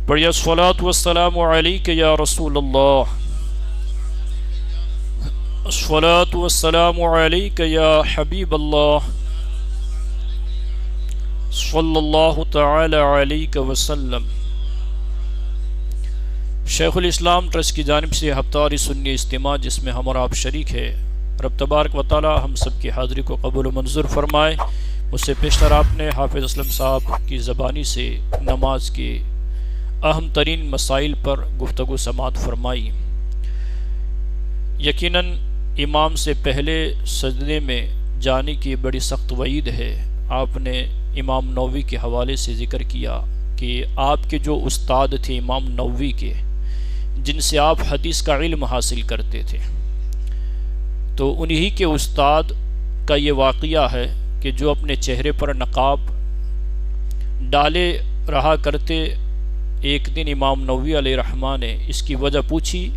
پڑھیے الصلاۃ والسلام علیک یا رسول اللہ، الصلاۃ والسلام علیک یا حبیب اللہ صلی اللہ تعالی علیہ وسلم۔ شیخ الاسلام ٹرسٹ کی جانب سے ہفتہ سنی اجتماع جس میں ہم اور آپ شریک ہے، رب تبارک و تعالی ہم سب کی حاضری کو قبول و منظور فرمائے۔ مجھ سے پیشتر آپ نے حافظ اسلم صاحب کی زبانی سے نماز کے اہم ترین مسائل پر گفتگو سماعت فرمائی۔ یقیناً امام سے پہلے سجدے میں جانے کی بڑی سخت وعید ہے۔ آپ نے امام نووی کے حوالے سے ذکر کیا کہ آپ کے جو استاد تھے امام نووی کے، جن سے آپ حدیث کا علم حاصل کرتے تھے، تو انہی کے استاد کا یہ واقعہ ہے کہ جو اپنے چہرے پر نقاب ڈالے رہا کرتے، ایک دن امام نووی علیہ رحمہ نے اس کی وجہ پوچھی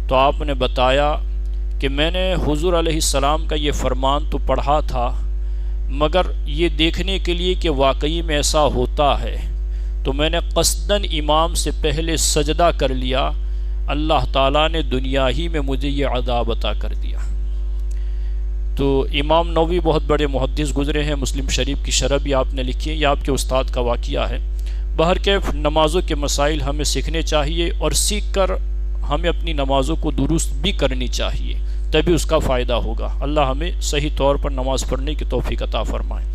تو آپ نے بتایا کہ میں نے حضور علیہ السلام کا یہ فرمان تو پڑھا تھا، مگر یہ دیکھنے کے لیے کہ واقعی میں ایسا ہوتا ہے تو میں نے قصداً امام سے پہلے سجدہ کر لیا، اللہ تعالیٰ نے دنیا ہی میں مجھے یہ عذاب عطا کر دیا۔ تو امام نووی بہت بڑے محدث گزرے ہیں، مسلم شریف کی شرح بھی آپ نے لکھی ہے، یہ آپ کے استاد کا واقعہ ہے۔ بہرکیف نمازوں کے مسائل ہمیں سیکھنے چاہیے اور سیکھ کر ہمیں اپنی نمازوں کو درست بھی کرنی چاہیے، تبھی اس کا فائدہ ہوگا۔ اللہ ہمیں صحیح طور پر نماز پڑھنے کی توفیق عطا فرمائے۔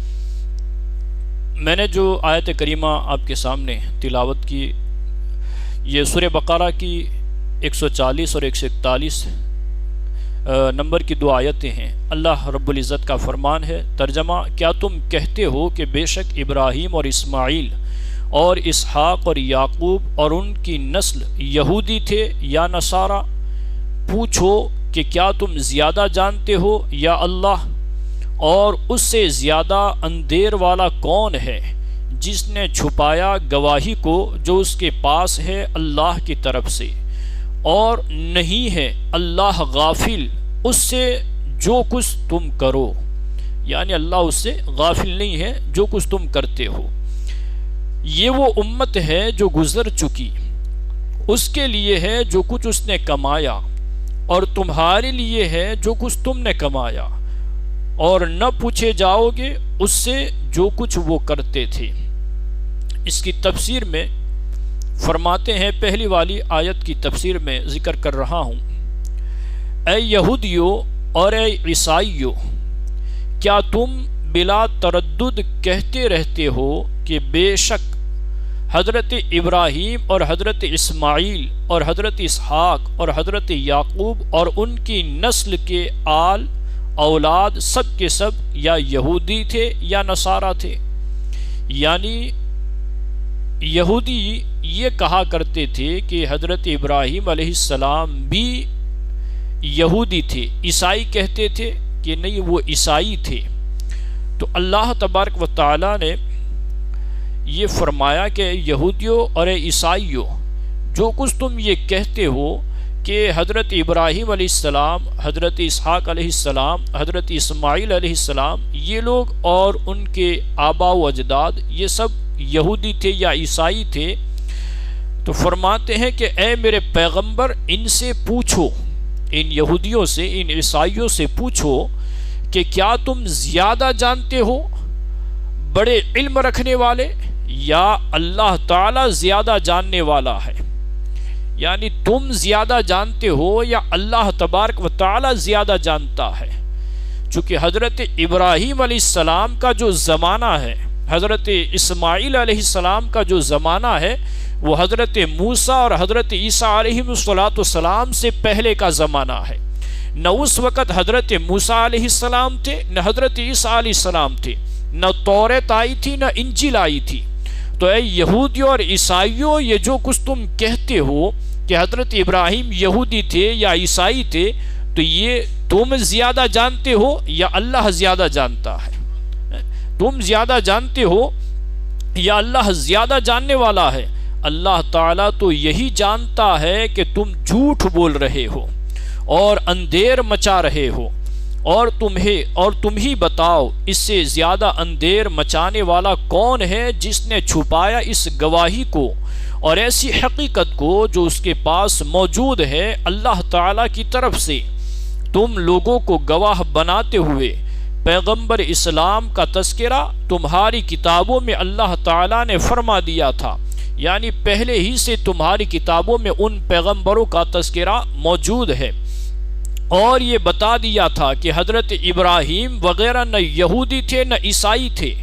میں نے جو آیت کریمہ آپ کے سامنے تلاوت کی، یہ سورہ بقرہ کی 140 اور 141 نمبر کی دو آیتیں ہیں۔ اللہ رب العزت کا فرمان ہے، ترجمہ: کیا تم کہتے ہو کہ بے شک ابراہیم اور اسماعیل اور اسحاق اور یعقوب اور ان کی نسل یہودی تھے یا نصارہ؟ پوچھو کہ کیا تم زیادہ جانتے ہو یا اللہ؟ اور اس سے زیادہ اندھیر والا کون ہے جس نے چھپایا گواہی کو جو اس کے پاس ہے اللہ کی طرف سے، اور نہیں ہے اللہ غافل اس سے جو کچھ تم کرو، یعنی اللہ اس سے غافل نہیں ہے جو کچھ تم کرتے ہو۔ یہ وہ امت ہے جو گزر چکی، اس کے لیے ہے جو کچھ اس نے کمایا، اور تمہارے لیے ہے جو کچھ تم نے کمایا، اور نہ پوچھے جاؤ گے اس سے جو کچھ وہ کرتے تھے۔ اس کی تفسیر میں فرماتے ہیں، پہلی والی آیت کی تفسیر میں ذکر کر رہا ہوں: اے یہودیو اور اے عیسائیو، کیا تم بلا تردد کہتے رہتے ہو کہ بے شک حضرت ابراہیم اور حضرت اسماعیل اور حضرت اسحاق اور حضرت یعقوب اور ان کی نسل کے آل اولاد سب کے سب یا یہودی تھے یا نصارہ تھے؟ یعنی یہودی یہ کہا کرتے تھے کہ حضرت ابراہیم علیہ السلام بھی یہودی تھے، عیسائی کہتے تھے کہ نہیں وہ عیسائی تھے۔ تو اللہ تبارک و تعالی نے یہ فرمایا کہ یہودیوں اور عیسائیوں، جو کچھ تم یہ کہتے ہو کہ حضرت ابراہیم علیہ السلام، حضرت اسحاق علیہ السلام، حضرت اسماعیل علیہ السلام، یہ لوگ اور ان کے آباء و اجداد یہ سب یہودی تھے یا عیسائی تھے، تو فرماتے ہیں کہ اے میرے پیغمبر ان سے پوچھو، ان یہودیوں سے، ان عیسائیوں سے پوچھو کہ کیا تم زیادہ جانتے ہو، بڑے علم رکھنے والے، یا اللہ تعالی زیادہ جاننے والا ہے؟ یعنی تم زیادہ جانتے ہو یا اللہ تبارک و تعالی زیادہ جانتا ہے؟ چونکہ حضرت ابراہیم علیہ السلام کا جو زمانہ ہے، حضرت اسماعیل علیہ السلام کا جو زمانہ ہے، وہ حضرت موسیٰ اور حضرت عیسیٰ علیہ السلام سے پہلے کا زمانہ ہے۔ نہ اس وقت حضرت موسیٰ علیہ السلام تھے، نہ حضرت عیسیٰ علیہ السلام تھے، نہ توریت آئی تھی، نہ انجیل آئی تھی۔ تو اے یہودیوں اور عیسائیوں، یہ جو کچھ تم کہتے ہو کہ حضرت ابراہیم یہودی تھے یا عیسائی تھے، تو یہ تم زیادہ جانتے ہو یا اللہ زیادہ جانتا ہے؟ تم زیادہ جانتے ہو یا اللہ زیادہ جاننے والا ہے؟ اللہ تعالیٰ تو یہی جانتا ہے کہ تم جھوٹ بول رہے ہو اور اندھیر مچا رہے ہو، اور تم ہی بتاؤ اس سے زیادہ اندھیر مچانے والا کون ہے جس نے چھپایا اس گواہی کو اور ایسی حقیقت کو جو اس کے پاس موجود ہے اللہ تعالیٰ کی طرف سے تم لوگوں کو گواہ بناتے ہوئے پیغمبر اسلام کا تذکرہ تمہاری کتابوں میں اللہ تعالیٰ نے فرما دیا تھا، یعنی پہلے ہی سے تمہاری کتابوں میں ان پیغمبروں کا تذکرہ موجود ہے، اور یہ بتا دیا تھا کہ حضرت ابراہیم وغیرہ نہ یہودی تھے نہ عیسائی تھے،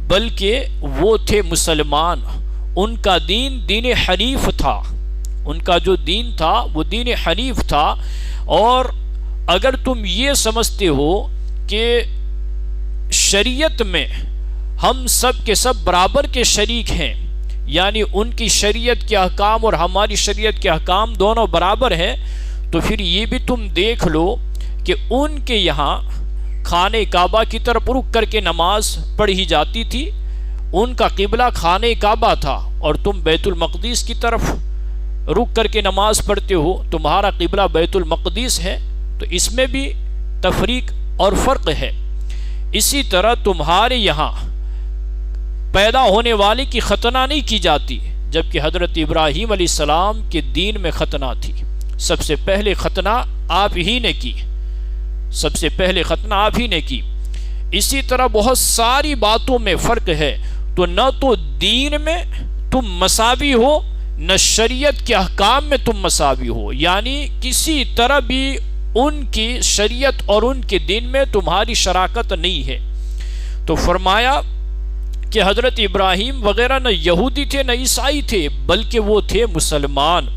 بلکہ وہ تھے مسلمان، ان کا دین دین حنیف تھا، ان کا جو دین تھا وہ دین حنیف تھا۔ اور اگر تم یہ سمجھتے ہو کہ شریعت میں ہم سب کے سب برابر کے شریک ہیں، یعنی ان کی شریعت کے احکام اور ہماری شریعت کے احکام دونوں برابر ہیں، تو پھر یہ بھی تم دیکھ لو کہ ان کے یہاں خانہ کعبہ کی طرف رک کر کے نماز پڑھی جاتی تھی، ان کا قبلہ خانہ کعبہ تھا، اور تم بیت المقدس کی طرف رک کر کے نماز پڑھتے ہو، تمہارا قبلہ بیت المقدس ہے، تو اس میں بھی تفریق اور فرق ہے۔ اسی طرح تمہارے یہاں پیدا ہونے والے کی ختنہ نہیں کی جاتی، جبکہ حضرت ابراہیم علیہ السلام کے دین میں ختنہ تھی، سب سے پہلے ختنہ آپ ہی نے کی، سب سے پہلے ختنہ آپ ہی نے کی۔ اسی طرح بہت ساری باتوں میں فرق ہے، تو نہ تو دین میں تم مساوی ہو، نہ شریعت کے احکام میں تم مساوی ہو، یعنی کسی طرح بھی ان کی شریعت اور ان کے دین میں تمہاری شراکت نہیں ہے۔ تو فرمایا کہ حضرت ابراہیم وغیرہ نہ یہودی تھے نہ عیسائی تھے، بلکہ وہ تھے مسلمان۔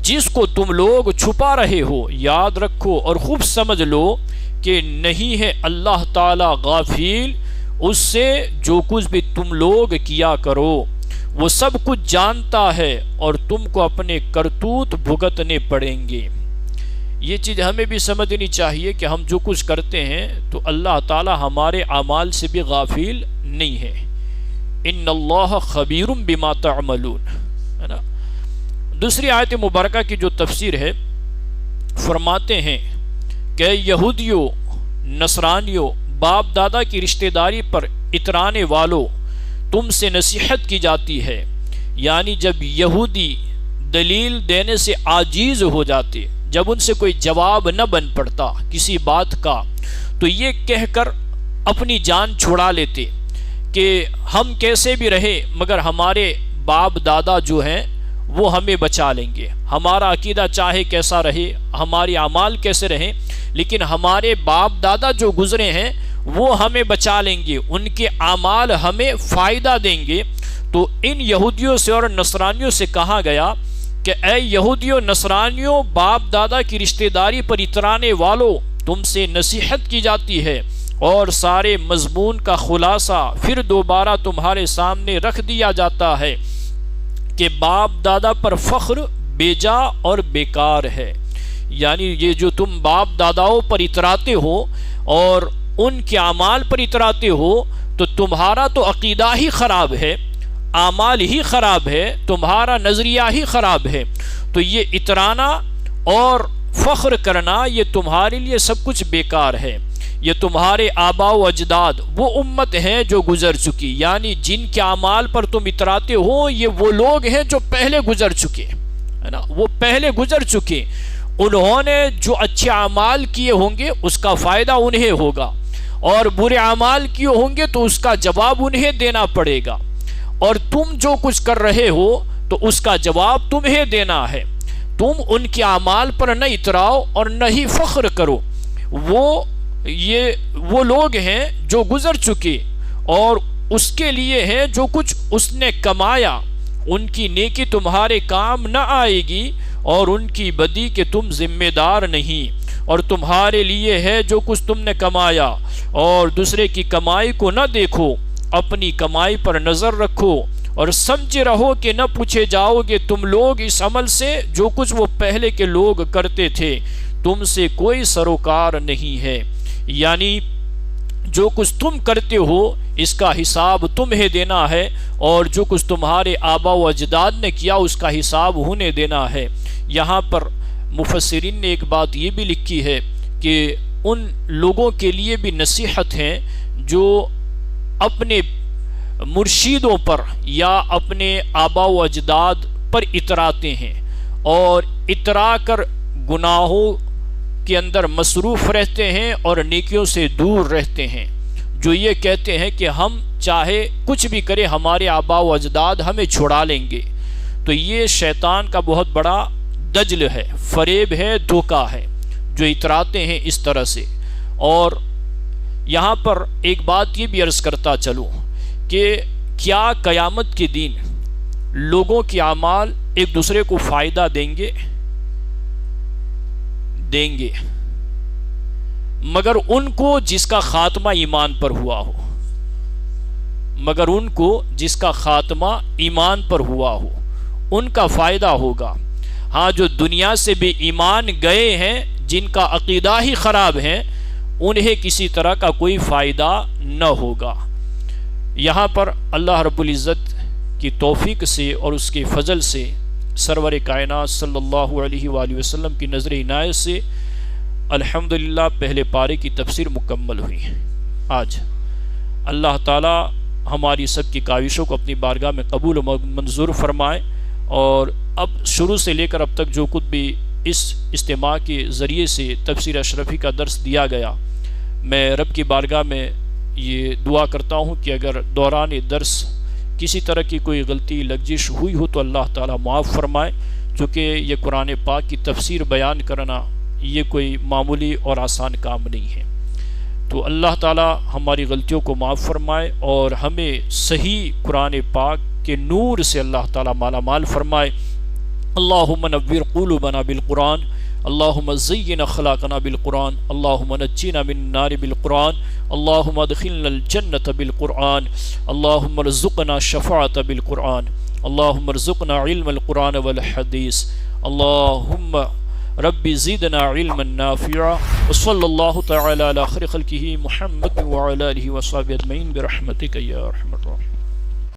جس کو تم لوگ چھپا رہے ہو یاد رکھو اور خوب سمجھ لو کہ نہیں ہے اللہ تعالی غافل اس سے جو کچھ بھی تم لوگ کیا کرو، وہ سب کچھ جانتا ہے اور تم کو اپنے کرتوت بھگتنے پڑیں گے۔ یہ چیز ہمیں بھی سمجھنی چاہیے کہ ہم جو کچھ کرتے ہیں تو اللہ تعالی ہمارے اعمال سے بھی غافل نہیں ہے۔ ان اللہ خبیر بما تعملون، ہے نا۔ دوسری آیت مبارکہ کی جو تفسیر ہے، فرماتے ہیں کہ یہودیوں، نصرانیوں، باپ دادا کی رشتہ داری پر اترانے والوں، تم سے نصیحت کی جاتی ہے، یعنی جب یہودی دلیل دینے سے عاجز ہو جاتے، جب ان سے کوئی جواب نہ بن پڑتا کسی بات کا، تو یہ کہہ کر اپنی جان چھڑا لیتے کہ ہم کیسے بھی رہے مگر ہمارے باپ دادا جو ہیں وہ ہمیں بچا لیں گے، ہمارا عقیدہ چاہے کیسا رہے، ہماری اعمال کیسے رہیں، لیکن ہمارے باپ دادا جو گزرے ہیں وہ ہمیں بچا لیں گے، ان کے اعمال ہمیں فائدہ دیں گے۔ تو ان یہودیوں سے اور نصرانیوں سے کہا گیا کہ اے یہودیوں نصرانیوں، باپ دادا کی رشتہ داری پر اترانے والوں، تم سے نصیحت کی جاتی ہے، اور سارے مضمون کا خلاصہ پھر دوبارہ تمہارے سامنے رکھ دیا جاتا ہے کہ باپ دادا پر فخر بیجا اور بیکار ہے، یعنی یہ جو تم باپ داداؤں پر اتراتے ہو اور ان کے اعمال پر اتراتے ہو، تو تمہارا تو عقیدہ ہی خراب ہے، اعمال ہی خراب ہے، تمہارا نظریہ ہی خراب ہے، تو یہ اترانا اور فخر کرنا یہ تمہارے لیے سب کچھ بیکار ہے۔ یہ تمہارے آباء و اجداد وہ امت ہیں جو گزر چکی، یعنی جن کے اعمال پر تم اتراتے ہو یہ وہ لوگ ہیں جو پہلے گزر چکے، ہے نا، وہ پہلے گزر چکے، انہوں نے جو اچھے اعمال کیے ہوں گے اس کا فائدہ انہیں ہوگا، اور برے اعمال کیے ہوں گے تو اس کا جواب انہیں دینا پڑے گا، اور تم جو کچھ کر رہے ہو تو اس کا جواب تمہیں دینا ہے۔ تم ان کے اعمال پر نہ اتراؤ اور نہ ہی فخر کرو، وہ لوگ ہیں جو گزر چکے، اور اس کے لیے ہیں جو کچھ اس نے کمایا، ان کی نیکی تمہارے کام نہ آئے گی اور ان کی بدی کے تم ذمہ دار نہیں، اور تمہارے لیے ہے جو کچھ تم نے کمایا، اور دوسرے کی کمائی کو نہ دیکھو، اپنی کمائی پر نظر رکھو، اور سمجھے رہو کہ نہ پوچھے جاؤ گے تم لوگ اس عمل سے جو کچھ وہ پہلے کے لوگ کرتے تھے، تم سے کوئی سروکار نہیں ہے، یعنی جو کچھ تم کرتے ہو اس کا حساب تمہیں دینا ہے، اور جو کچھ تمہارے آباء و اجداد نے کیا اس کا حساب انہیں دینا ہے۔ یہاں پر مفسرین نے ایک بات یہ بھی لکھی ہے کہ ان لوگوں کے لیے بھی نصیحت ہے جو اپنے مرشدوں پر یا اپنے آبا و اجداد پر اتراتے ہیں اور اترا کر گناہوں کے اندر مصروف رہتے ہیں اور نیکیوں سے دور رہتے ہیں، جو یہ کہتے ہیں کہ ہم چاہے کچھ بھی کرے ہمارے آبا و اجداد ہمیں چھڑا لیں گے، تو یہ شیطان کا بہت بڑا دجل ہے، فریب ہے، دھوکہ ہے، جو اتراتے ہیں اس طرح سے۔ اور یہاں پر ایک بات یہ بھی عرض کرتا چلوں کہ کیا قیامت کے دن لوگوں کے اعمال ایک دوسرے کو فائدہ دیں گے؟ دیں گے، مگر ان کو جس کا خاتمہ ایمان پر ہوا ہو، مگر ان کو جس کا خاتمہ ایمان پر ہوا ہو ان کا فائدہ ہوگا۔ ہاں، جو دنیا سے بھی ایمان گئے ہیں، جن کا عقیدہ ہی خراب ہے، انہیں کسی طرح کا کوئی فائدہ نہ ہوگا۔ یہاں پر اللہ رب العزت کی توفیق سے اور اس کے فضل سے سرور کائنات صلی اللہ علیہ وآلہ وسلم کی نظر عنایت سے الحمدللہ پہلے پارے کی تفسیر مکمل ہوئی۔ آج اللہ تعالی ہماری سب کی کاوشوں کو اپنی بارگاہ میں قبول و منظور فرمائے، اور اب شروع سے لے کر اب تک جو کچھ بھی اس اجتماع کے ذریعے سے تفسیر اشرفی کا درس دیا گیا، میں رب کی بارگاہ میں یہ دعا کرتا ہوں کہ اگر دوران درس کسی طرح کی کوئی غلطی لغزش ہوئی ہو تو اللہ تعالیٰ معاف فرمائے، چونکہ یہ قرآن پاک کی تفسیر بیان کرنا یہ کوئی معمولی اور آسان کام نہیں ہے۔ تو اللہ تعالیٰ ہماری غلطیوں کو معاف فرمائے اور ہمیں صحیح قرآن پاک کے نور سے اللہ تعالیٰ مالا مال فرمائے۔ اللہم نور قلوبنا بالقرآن، اللہم زین اخلاقنا بالقرآن، اللہم نجینا من النار بالقرآن، اللہم ادخلنا الجنة بالقرآن، اللہم ارزقنا شفاعت بالقرآن، اللہم ارزقنا علم القرآن والحدیث، اللہم ربی زیدنا علما نافعا، وصلی اللہ تعالی علی خیر خلقہ محمد وعلی آلہ وصحبہ اجمعین برحمتک یا ارحم الراحمین۔